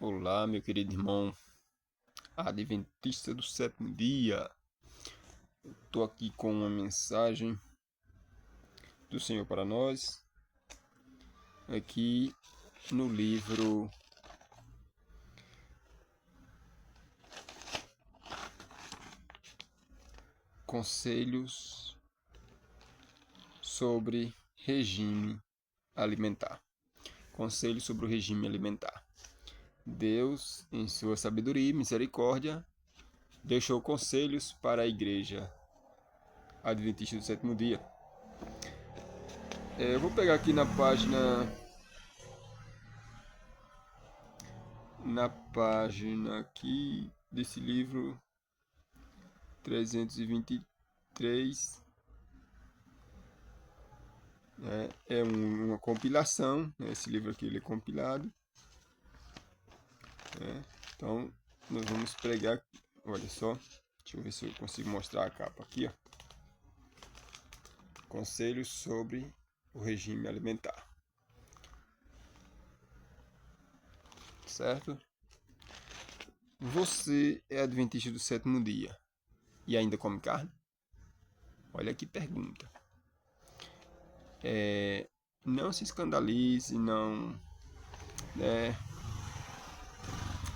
Olá, meu querido irmão adventista do sétimo dia. Estou aqui com uma mensagem do Senhor para nós, aqui no livro Conselhos sobre Regime Alimentar. Conselhos sobre o regime alimentar. Deus, em sua sabedoria e misericórdia, deixou conselhos para a igreja adventista do sétimo dia. Eu vou pegar aqui na página aqui desse livro 323. É uma compilação, né? Esse livro aqui ele é compilado. Então nós vamos pregar, olha só, deixa eu ver se eu consigo mostrar a capa aqui, ó. Conselhos sobre o regime alimentar. Certo? Você é adventista do sétimo dia e ainda come carne? Olha que pergunta. Não se escandalize, não, né?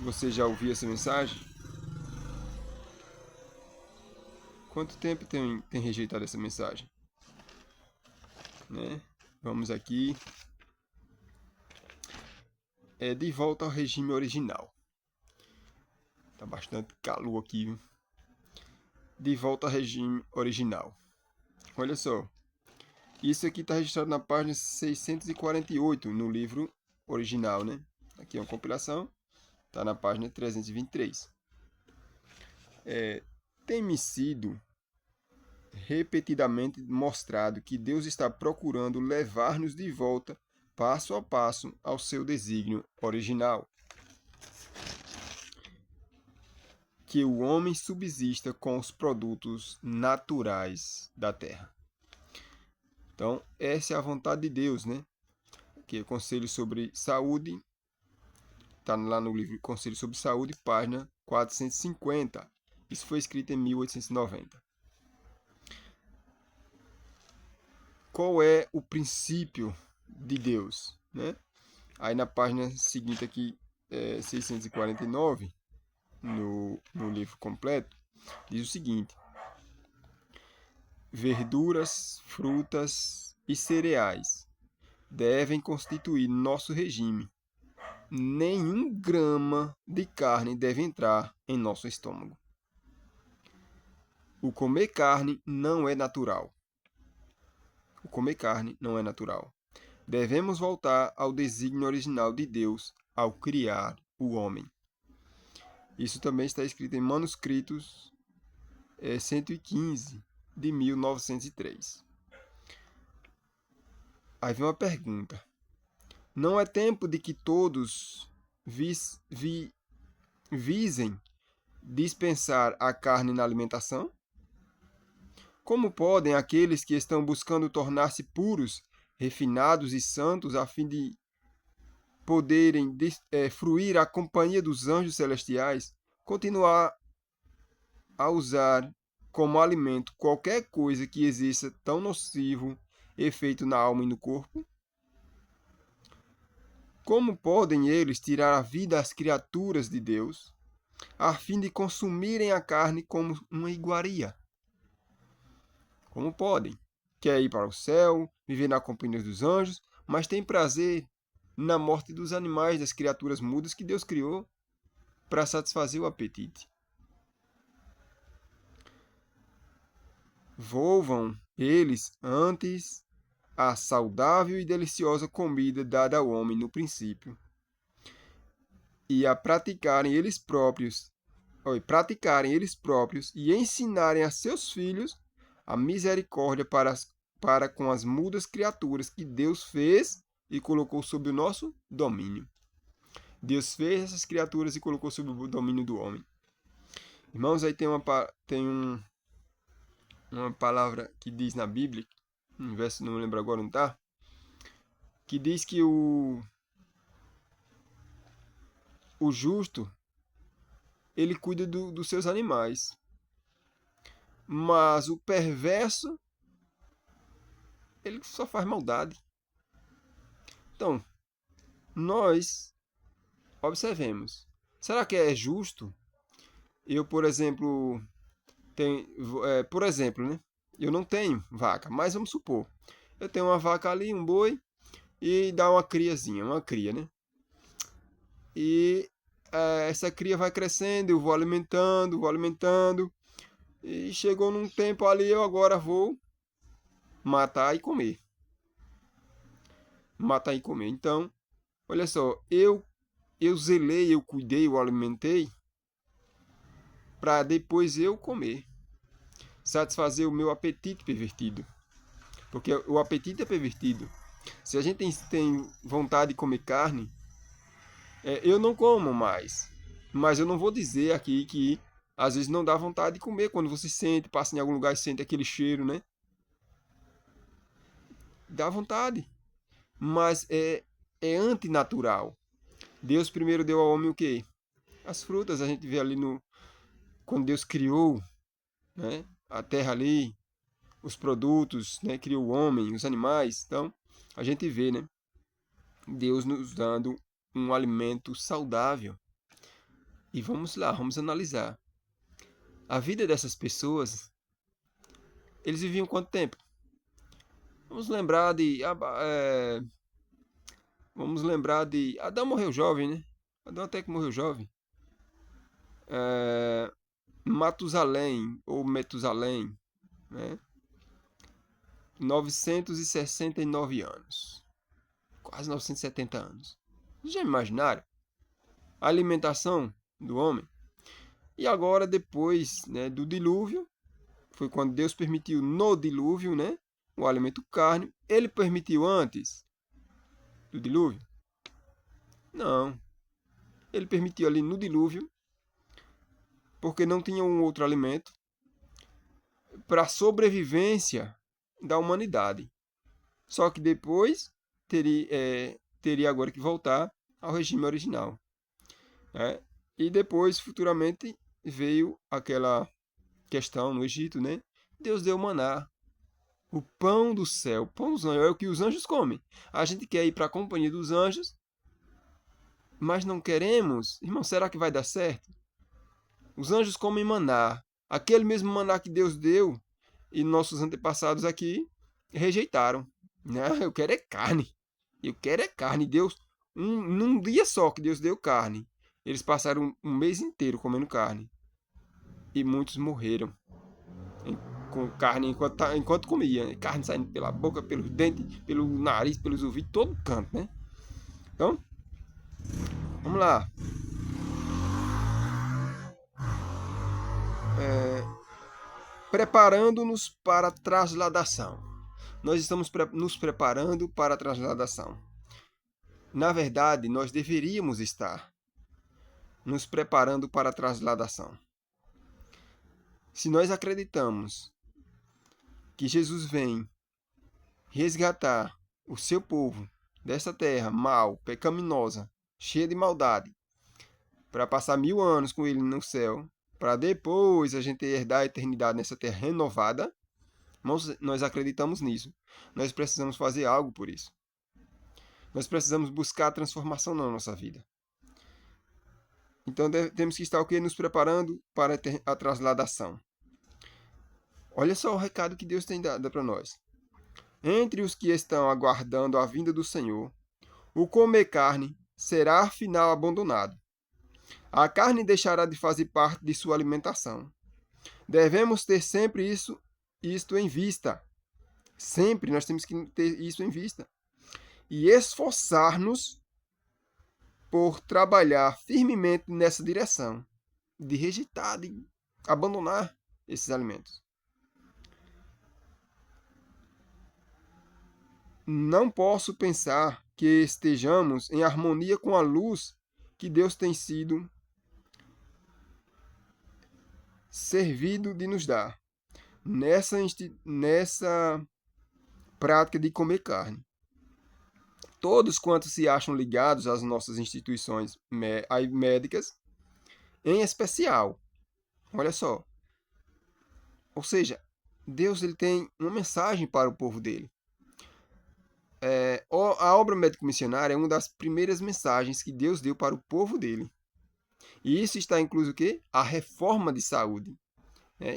Você já ouviu essa mensagem? Quanto tempo tem rejeitado essa mensagem? Né? Vamos aqui. De volta ao regime original. Tá bastante calor aqui, viu? De volta ao regime original. Olha só. Isso aqui está registrado na página 648 no livro original, né? Aqui é uma compilação. Está na página 323. Tem-me sido repetidamente mostrado que Deus está procurando levar-nos de volta, passo a passo, ao seu desígnio original. Que o homem subsista com os produtos naturais da terra. Então, essa é a vontade de Deus, né? Que é Conselho sobre Saúde, está lá no livro Conselho sobre Saúde, página 450. Isso foi escrito em 1890. Qual é o princípio de Deus, né? Aí na página seguinte aqui, 649, no livro completo, diz o seguinte: verduras, frutas e cereais devem constituir nosso regime. Nenhum grama de carne deve entrar em nosso estômago. O comer carne não é natural. O comer carne não é natural. Devemos voltar ao desígnio original de Deus ao criar o homem. Isso também está escrito em Manuscritos 115 de 1903. Aí vem uma pergunta. Não é tempo de que todos visem dispensar a carne na alimentação? Como podem aqueles que estão buscando tornar-se puros, refinados e santos a fim de poderem fruir a companhia dos anjos celestiais, continuar a usar como alimento qualquer coisa que exerça tão nocivo efeito na alma e no corpo? Como podem eles tirar a vida às criaturas de Deus, a fim de consumirem a carne como uma iguaria? Como podem? Quer ir para o céu, viver na companhia dos anjos, mas tem prazer na morte dos animais, das criaturas mudas que Deus criou para satisfazer o apetite. Volvam eles antes a saudável e deliciosa comida dada ao homem no princípio, e a praticarem eles próprios e ensinarem a seus filhos a misericórdia para com as mudas criaturas que Deus fez e colocou sob o nosso domínio. Deus fez essas criaturas e colocou sob o domínio do homem. Irmãos, aí tem uma palavra que diz na Bíblia, um verso, não me lembro agora onde está, que diz que o justo, ele cuida dos seus animais. Mas o perverso, ele só faz maldade. Então, nós observemos. Será que é justo eu, por exemplo, por exemplo, né? Eu não tenho vaca, mas vamos supor. Eu tenho uma vaca ali, um boi, e dá uma criazinha, uma cria, né? E essa cria vai crescendo, eu vou alimentando. E chegou num tempo ali, eu agora vou matar e comer. Matar e comer. Então, olha só, eu zelei, eu cuidei, eu alimentei para depois eu comer. Satisfazer o meu apetite pervertido. Porque o apetite é pervertido. Se a gente tem vontade de comer carne, eu não como mais. Mas eu não vou dizer aqui que às vezes não dá vontade de comer. Quando você sente, passa em algum lugar e sente aquele cheiro, né? Dá vontade. Mas é antinatural. Deus primeiro deu ao homem o quê? As frutas. A gente vê ali quando Deus criou, né, a terra ali, os produtos, né, criou o homem, os animais. Então, a gente vê, né, Deus nos dando um alimento saudável. E vamos lá, vamos analisar. A vida dessas pessoas, eles viviam quanto tempo? Vamos lembrar de. Vamos lembrar de. Adão morreu jovem, né? Adão até que morreu jovem. Matusalém, ou Metusalém, né? 969 anos. Quase 970 anos. Já imaginaram? A alimentação do homem. E agora, depois, né, do dilúvio, foi quando Deus permitiu no dilúvio, né, o alimento carne. Ele permitiu antes do dilúvio? Não. Ele permitiu ali no dilúvio, porque não tinha um outro alimento para a sobrevivência da humanidade. Só que depois teria agora que voltar ao regime original. Né? E depois, futuramente, veio aquela questão no Egito, né? Deus deu maná, o pão do céu. O pão dos anjos é o que os anjos comem. A gente quer ir para a companhia dos anjos, mas não queremos. Irmão, será que vai dar certo? Os anjos comem maná, aquele mesmo maná que Deus deu e nossos antepassados aqui rejeitaram. Não, eu quero é carne. Eu quero é carne. Deus, num dia só que Deus deu carne, eles passaram um mês inteiro comendo carne. E muitos morreram com carne enquanto comia. Carne saindo pela boca, pelos dentes, pelo nariz, pelos ouvidos, todo canto, né? Então, vamos lá. Preparando-nos para a trasladação. Nós estamos nos preparando para a trasladação. Na verdade, nós deveríamos estar nos preparando para a trasladação. Se nós acreditamos que Jesus vem resgatar o seu povo dessa terra mal, pecaminosa, cheia de maldade, para passar 1000 anos com ele no céu, para depois a gente herdar a eternidade nessa terra renovada, nós acreditamos nisso. Nós precisamos fazer algo por isso. Nós precisamos buscar a transformação na nossa vida. Então temos que estar o quê? Nos preparando para a trasladação. Olha só o recado que Deus tem dado para nós. Entre os que estão aguardando a vinda do Senhor, o comer carne será afinal abandonado. A carne deixará de fazer parte de sua alimentação. Devemos ter sempre isto em vista. Sempre nós temos que ter isso em vista. E esforçar-nos por trabalhar firmemente nessa direção, de rejeitar, de abandonar esses alimentos. Não posso pensar que estejamos em harmonia com a luz que Deus tem sido servido de nos dar nessa prática de comer carne. todos quantos se acham ligados às nossas instituições médicas, em especial. Olha só. Ou seja, Deus ele tem uma mensagem para o povo dele. A obra médico-missionária é uma das primeiras mensagens que Deus deu para o povo dele. E isso está incluso o quê? A reforma de saúde.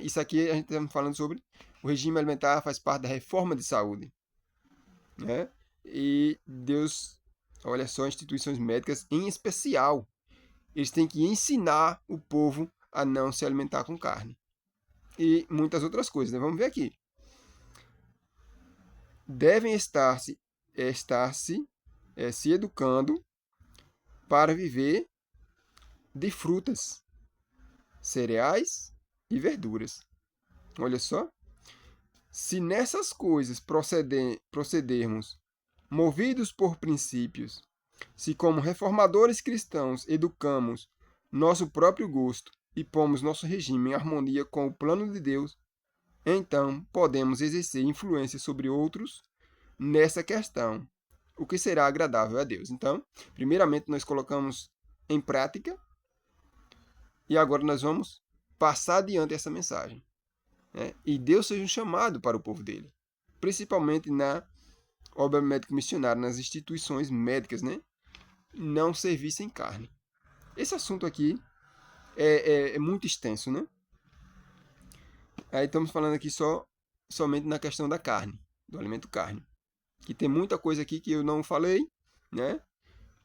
Isso aqui a gente está falando sobre o regime alimentar, faz parte da reforma de saúde. E Deus, olha só, instituições médicas em especial, eles têm que ensinar o povo a não se alimentar com carne. E muitas outras coisas, né? Vamos ver aqui. Devem estar se educando para viver de frutas, cereais e verduras. Olha só. Se nessas coisas procedermos movidos por princípios, se como reformadores cristãos educamos nosso próprio gosto e pomos nosso regime em harmonia com o plano de Deus, então podemos exercer influência sobre outros nessa questão, o que será agradável a Deus. Então, primeiramente nós colocamos em prática e agora nós vamos passar adiante essa mensagem. E Deus seja um chamado para o povo dele, principalmente na obra médico-missionária, nas instituições médicas, né? Não servissem carne. Esse assunto aqui é muito extenso, né? Aí estamos falando aqui somente na questão da carne, do alimento carne. Que tem muita coisa aqui que eu não falei, né?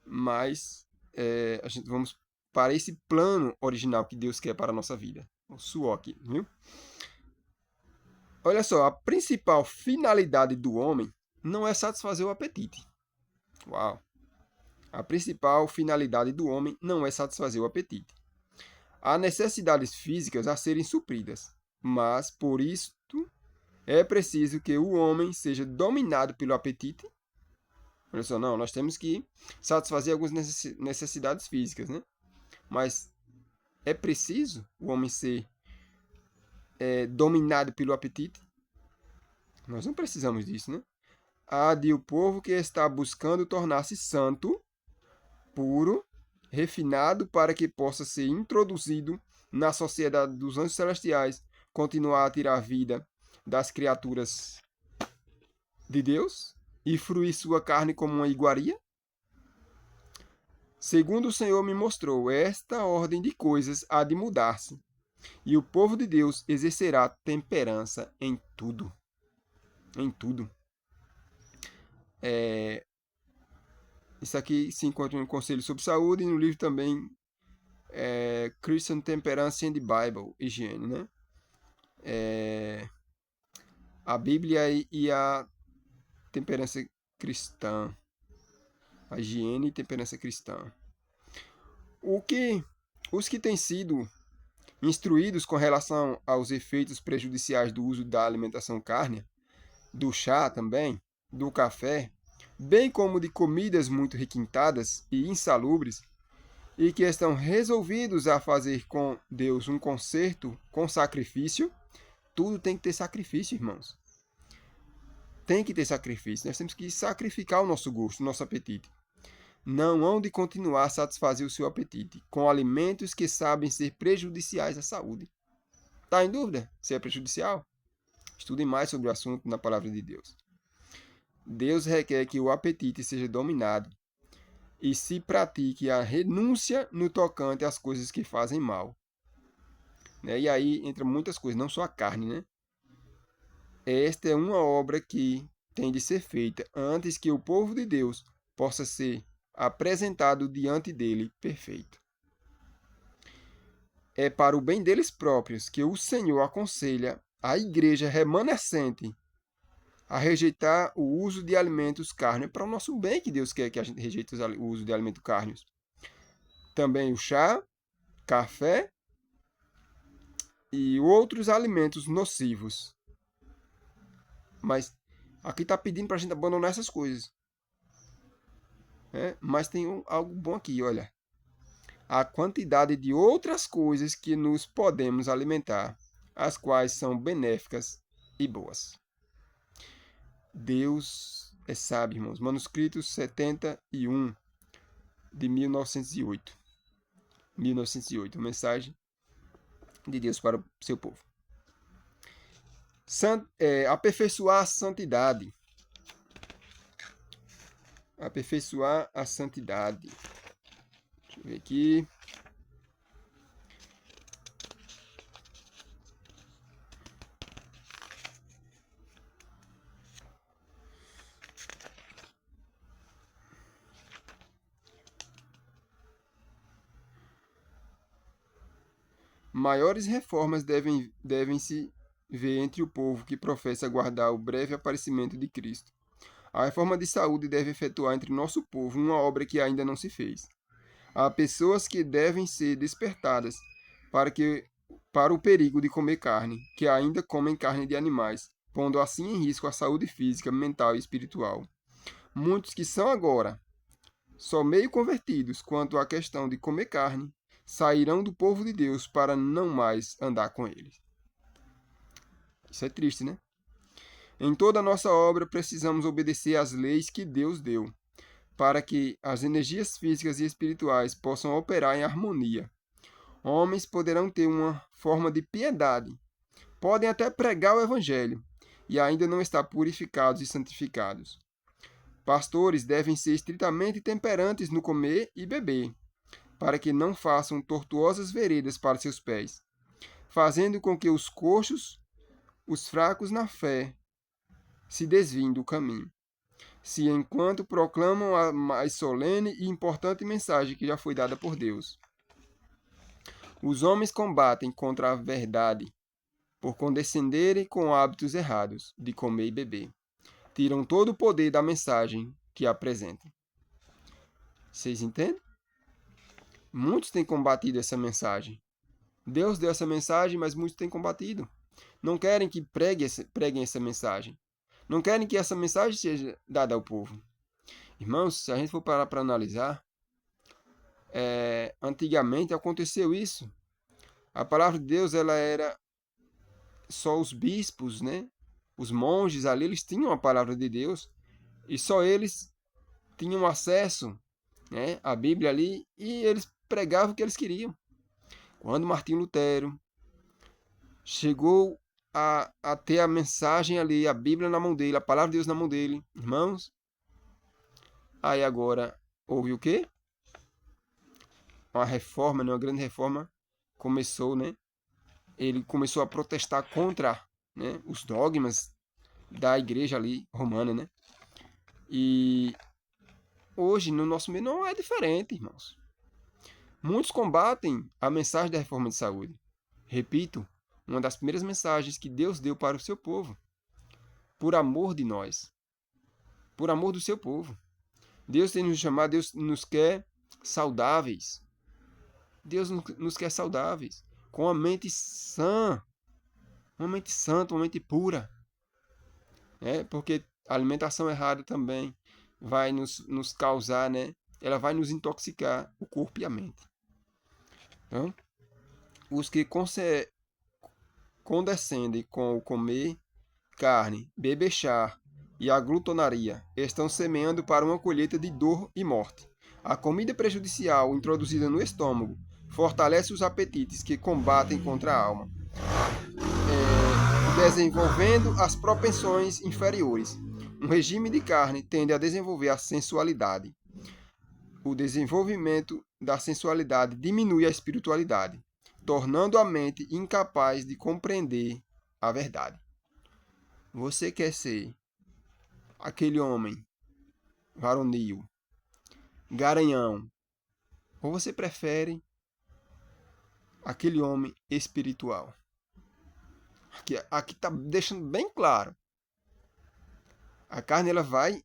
Mas a gente vamos para esse plano original que Deus quer para a nossa vida. O suor aqui, viu? Olha só, a principal finalidade do homem não é satisfazer o apetite. Uau! A principal finalidade do homem não é satisfazer o apetite. Há necessidades físicas a serem supridas, mas por isso é preciso que o homem seja dominado pelo apetite. Olha só, não, nós temos que satisfazer algumas necessidades físicas, né? Mas é preciso o homem ser dominado pelo apetite? Nós não precisamos disso, né? Há de o povo que está buscando tornar-se santo, puro, refinado, para que possa ser introduzido na sociedade dos anjos celestiais, continuar a tirar vida das criaturas de Deus e fruir sua carne como uma iguaria? Segundo o Senhor me mostrou, esta ordem de coisas há de mudar-se, e o povo de Deus exercerá temperança em tudo. Em tudo. Isso aqui se encontra no Conselho sobre Saúde e no livro também Christian Temperance and the Bible, higiene, né? A Bíblia e a temperança cristã. A higiene e temperança cristã. Os que têm sido instruídos com relação aos efeitos prejudiciais do uso da alimentação cárnea, do chá também, do café, bem como de comidas muito requintadas e insalubres, e que estão resolvidos a fazer com Deus um concerto com sacrifício. Tudo tem que ter sacrifício, irmãos. Tem que ter sacrifício. Nós temos que sacrificar o nosso gosto, o nosso apetite. Não hão de continuar a satisfazer o seu apetite com alimentos que sabem ser prejudiciais à saúde. Está em dúvida se é prejudicial? Estude mais sobre o assunto na palavra de Deus. Deus requer que o apetite seja dominado e se pratique a renúncia no tocante às coisas que fazem mal. E aí entra muitas coisas, não só a carne, né? Esta é uma obra que tem de ser feita antes que o povo de Deus possa ser apresentado diante dele perfeito. É para o bem deles próprios que o Senhor aconselha a igreja remanescente a rejeitar o uso de alimentos carnes. É para o nosso bem que Deus quer que a gente rejeite o uso de alimentos carnes. Também o chá, café e outros alimentos nocivos. Mas aqui está pedindo para a gente abandonar essas coisas. Mas tem algo bom aqui, olha. A quantidade de outras coisas que nos podemos alimentar, as quais são benéficas e boas. Deus é sábio, irmãos. Manuscritos 71, de 1908. 1908, mensagem de Deus para o seu povo. Aperfeiçoar a santidade. Aperfeiçoar a santidade. Deixa eu ver aqui. Maiores reformas devem-se ver entre o povo que professa guardar o breve aparecimento de Cristo. A reforma de saúde deve efetuar entre nosso povo uma obra que ainda não se fez. Há pessoas que devem ser despertadas para o perigo de comer carne, que ainda comem carne de animais, pondo assim em risco a saúde física, mental e espiritual. Muitos que são agora só meio convertidos quanto à questão de comer carne, sairão do povo de Deus para não mais andar com ele. Isso é triste, né? Em toda a nossa obra, precisamos obedecer às leis que Deus deu, para que as energias físicas e espirituais possam operar em harmonia. Homens poderão ter uma forma de piedade, podem até pregar o Evangelho, e ainda não estar purificados e santificados. Pastores devem ser estritamente temperantes no comer e beber, para que não façam tortuosas veredas para seus pés, fazendo com que os coxos, os fracos na fé, se desviem do caminho. Se enquanto proclamam a mais solene e importante mensagem que já foi dada por Deus. Os homens combatem contra a verdade por condescenderem com hábitos errados de comer e beber. Tiram todo o poder da mensagem que apresentam. Vocês entendem? Muitos têm combatido essa mensagem. Deus deu essa mensagem, mas muitos têm combatido. Não querem que preguem essa mensagem. Não querem que essa mensagem seja dada ao povo. Irmãos, se a gente for parar para analisar, antigamente aconteceu isso. A palavra de Deus, ela era só os bispos, né? Os monges ali, eles tinham a palavra de Deus e só eles tinham acesso, né, à Bíblia ali e eles pregavam o que eles queriam. Quando Martinho Lutero chegou a ter a mensagem ali, a Bíblia na mão dele, a palavra de Deus na mão dele, irmãos, aí agora houve o quê? Uma reforma, né, uma grande reforma começou, né? Ele começou a protestar contra, né, os dogmas da igreja ali romana, né? E hoje no nosso meio não é diferente, irmãos. Muitos combatem a mensagem da reforma de saúde. Repito, uma das primeiras mensagens que Deus deu para o seu povo, por amor de nós, por amor do seu povo. Deus tem nos chamado, Deus nos quer saudáveis. Deus nos quer saudáveis, com a mente sã, uma mente santa, uma mente pura. Porque a alimentação errada também vai nos causar, né? Ela vai nos intoxicar o corpo e a mente. Então, os que condescendem com o comer carne, beber chá e a glutonaria estão semeando para uma colheita de dor e morte. A comida prejudicial introduzida no estômago fortalece os apetites que combatem contra a alma, desenvolvendo as propensões inferiores. Um regime de carne tende a desenvolver a sensualidade. O desenvolvimento da sensualidade diminui a espiritualidade, tornando a mente incapaz de compreender a verdade. Você quer ser aquele homem varonil, garanhão, ou você prefere aquele homem espiritual? Aqui está deixando bem claro. A carne ela vai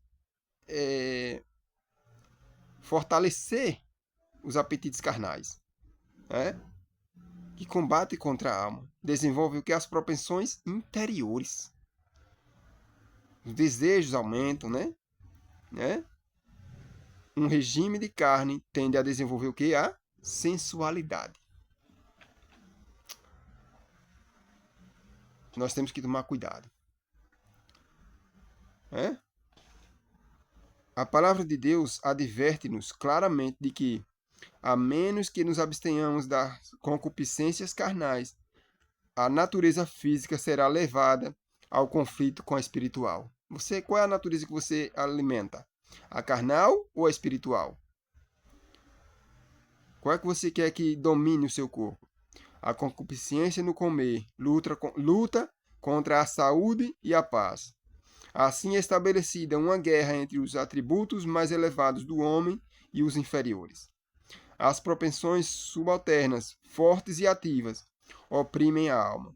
fortalecer os apetites carnais, que combate contra a alma. Desenvolve o que? As propensões interiores. Os desejos aumentam, né? Um regime de carne tende a desenvolver o que? A sensualidade. Nós temos que tomar cuidado. A palavra de Deus adverte-nos claramente de que, a menos que nos abstenhamos das concupiscências carnais, a natureza física será levada ao conflito com a espiritual. Qual é a natureza que você alimenta? A carnal ou a espiritual? Qual é que você quer que domine o seu corpo? A concupiscência no comer luta contra a saúde e a paz. Assim é estabelecida uma guerra entre os atributos mais elevados do homem e os inferiores. As propensões subalternas, fortes e ativas, oprimem a alma.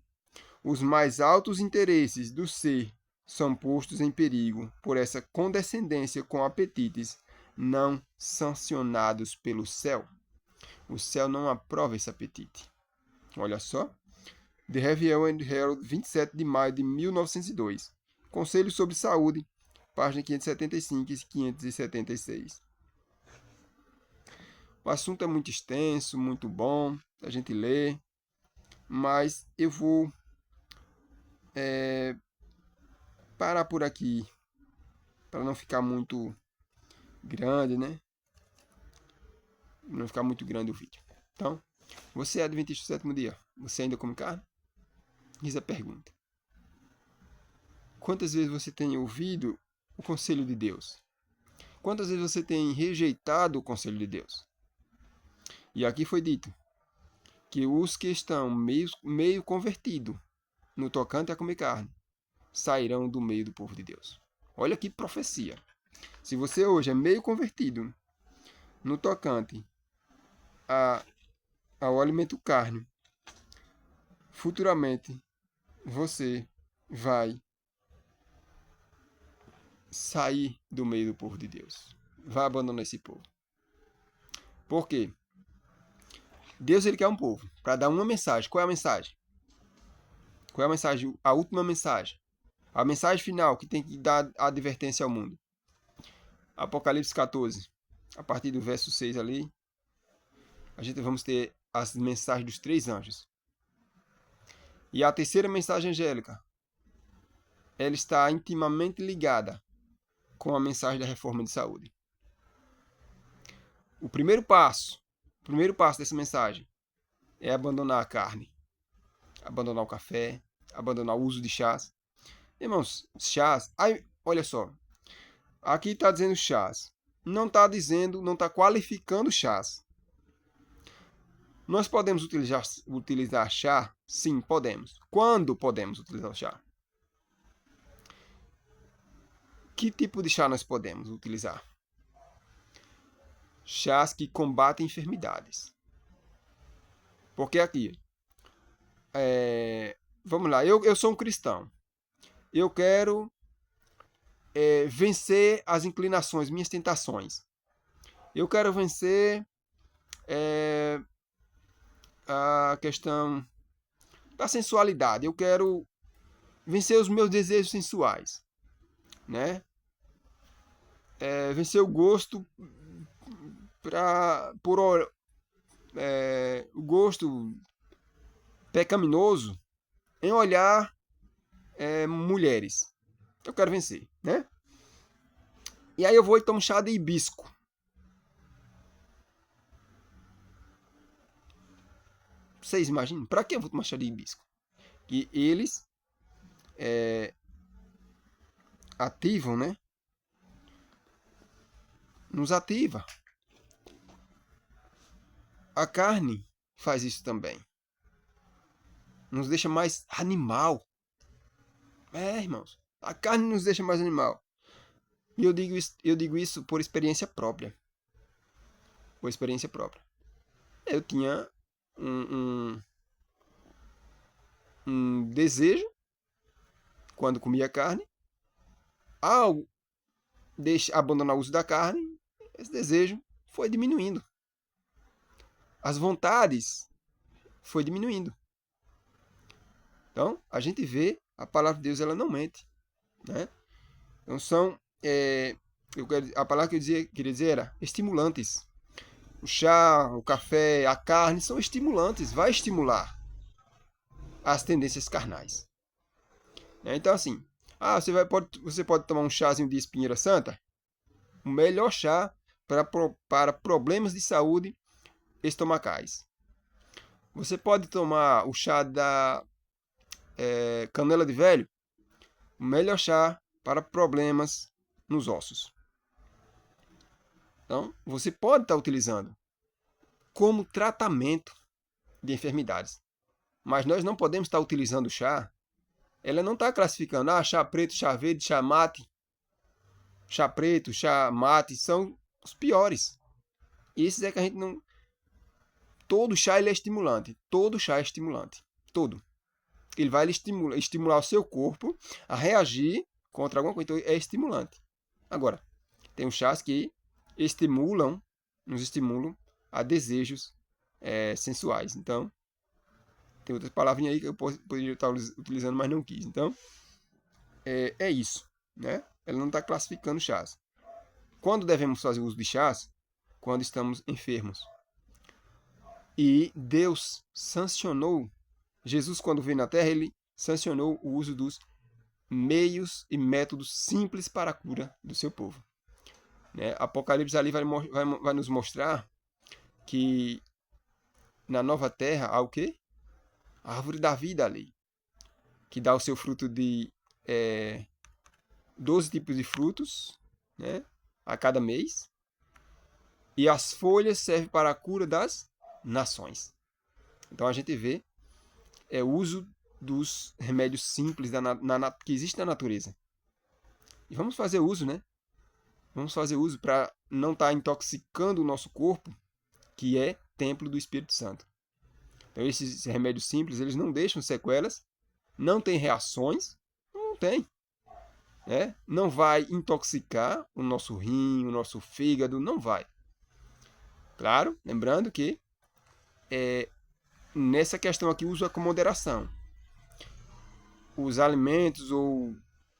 Os mais altos interesses do ser são postos em perigo por essa condescendência com apetites não sancionados pelo céu. O céu não aprova esse apetite. Olha só. The Review and Herald, 27 de maio de 1902. Conselho sobre Saúde, página 575 e 576. O assunto é muito extenso, muito bom, a gente lê, mas eu vou parar por aqui, para não ficar muito grande, né? Não ficar muito grande o vídeo. Então, você é adventista do sétimo dia? Você ainda come carne? Eis a pergunta. Quantas vezes você tem ouvido o conselho de Deus? Quantas vezes você tem rejeitado o conselho de Deus? E aqui foi dito que os que estão meio convertidos no tocante a comer carne sairão do meio do povo de Deus. Olha que profecia. Se você hoje é meio convertido no tocante ao alimento carne, futuramente você vai sair do meio do povo de Deus. Vai abandonar esse povo. Por quê? Deus ele quer um povo para dar uma mensagem. Qual é a mensagem? Qual é a mensagem? A última mensagem. A mensagem final que tem que dar a advertência ao mundo. Apocalipse 14. A partir do verso 6 ali, a gente vamos ter as mensagens dos 3 anjos. E a terceira mensagem angélica, ela está intimamente ligada com a mensagem da reforma de saúde. O primeiro passo dessa mensagem é abandonar a carne, abandonar o café, abandonar o uso de chás. Irmãos, chás, olha só, aqui está dizendo chás, não está qualificando chás. Nós podemos utilizar chá? Sim, podemos. Quando podemos utilizar o chá? Que tipo de chá nós podemos utilizar? Chás que combatem enfermidades. Porque aqui, vamos lá, eu sou um cristão. Eu quero vencer as inclinações, minhas tentações. Eu quero vencer a questão da sensualidade. Eu quero vencer os meus desejos sensuais, né? Vencer o gosto o gosto pecaminoso em olhar mulheres. Eu quero vencer, né? E aí eu vou e tomo chá de hibisco. Vocês imaginam? Para que eu vou tomar chá de hibisco? Que eles ativam, né? Nos ativa. A carne faz isso também. Nos deixa mais animal. Irmãos. A carne nos deixa mais animal. E eu digo isso por experiência própria. Por experiência própria. Eu tinha um desejo quando comia carne. Ao abandonar o uso da carne, esse desejo foi diminuindo. As vontades foi diminuindo. Então, a gente vê, a palavra de Deus ela não mente, né? Então, são, a palavra que eu queria dizer era estimulantes. O chá, o café, a carne são estimulantes, vai estimular as tendências carnais. Então, assim, você pode tomar um chazinho de espinheira santa? o melhor chá para problemas de saúde estomacais. Você pode tomar o chá da canela de velho, o melhor chá para problemas nos ossos. Então, você pode estar utilizando como tratamento de enfermidades. Mas nós não podemos estar utilizando chá. Ela não está classificando, chá preto, chá verde, chá mate. Chá preto, chá mate, são os piores. E esses é que a gente não... Todo chá ele é estimulante. Todo chá é estimulante. Todo. Ele vai estimular o seu corpo a reagir contra alguma coisa. Então, é estimulante. Agora, tem os chás que nos estimulam a desejos sensuais. Então, tem outras palavrinhas aí que eu poderia estar utilizando, mas não quis. Então, é isso, né? Ela não está classificando chás. Quando devemos fazer uso de chás? Quando estamos enfermos. E Deus sancionou, Jesus quando veio na Terra, ele sancionou o uso dos meios e métodos simples para a cura do seu povo. Né? Apocalipse ali vai nos mostrar que na nova terra há o quê? A árvore da vida ali, que dá o seu fruto de 12 tipos de frutos, né? A cada mês. E as folhas servem para a cura das nações. Então a gente vê o uso dos remédios simples que existem na natureza. E vamos fazer uso, né? Vamos fazer uso para não estar intoxicando o nosso corpo, que é templo do Espírito Santo. Então esses remédios simples, eles não deixam sequelas, não tem reações, não tem. Né? Não vai intoxicar o nosso rim, o nosso fígado, não vai. Claro, lembrando que nessa questão aqui usa com moderação. Os alimentos ou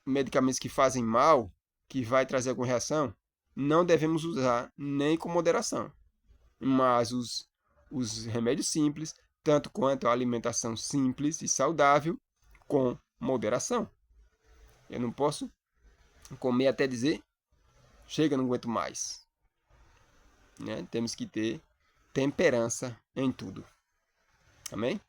medicamentos que fazem mal, que vai trazer alguma reação, não devemos usar nem com moderação. Mas os remédios simples, tanto quanto a alimentação simples e saudável, com moderação. Eu não posso comer até dizer, chega, não aguento mais. Né? Temos que ter temperança em tudo. Amém?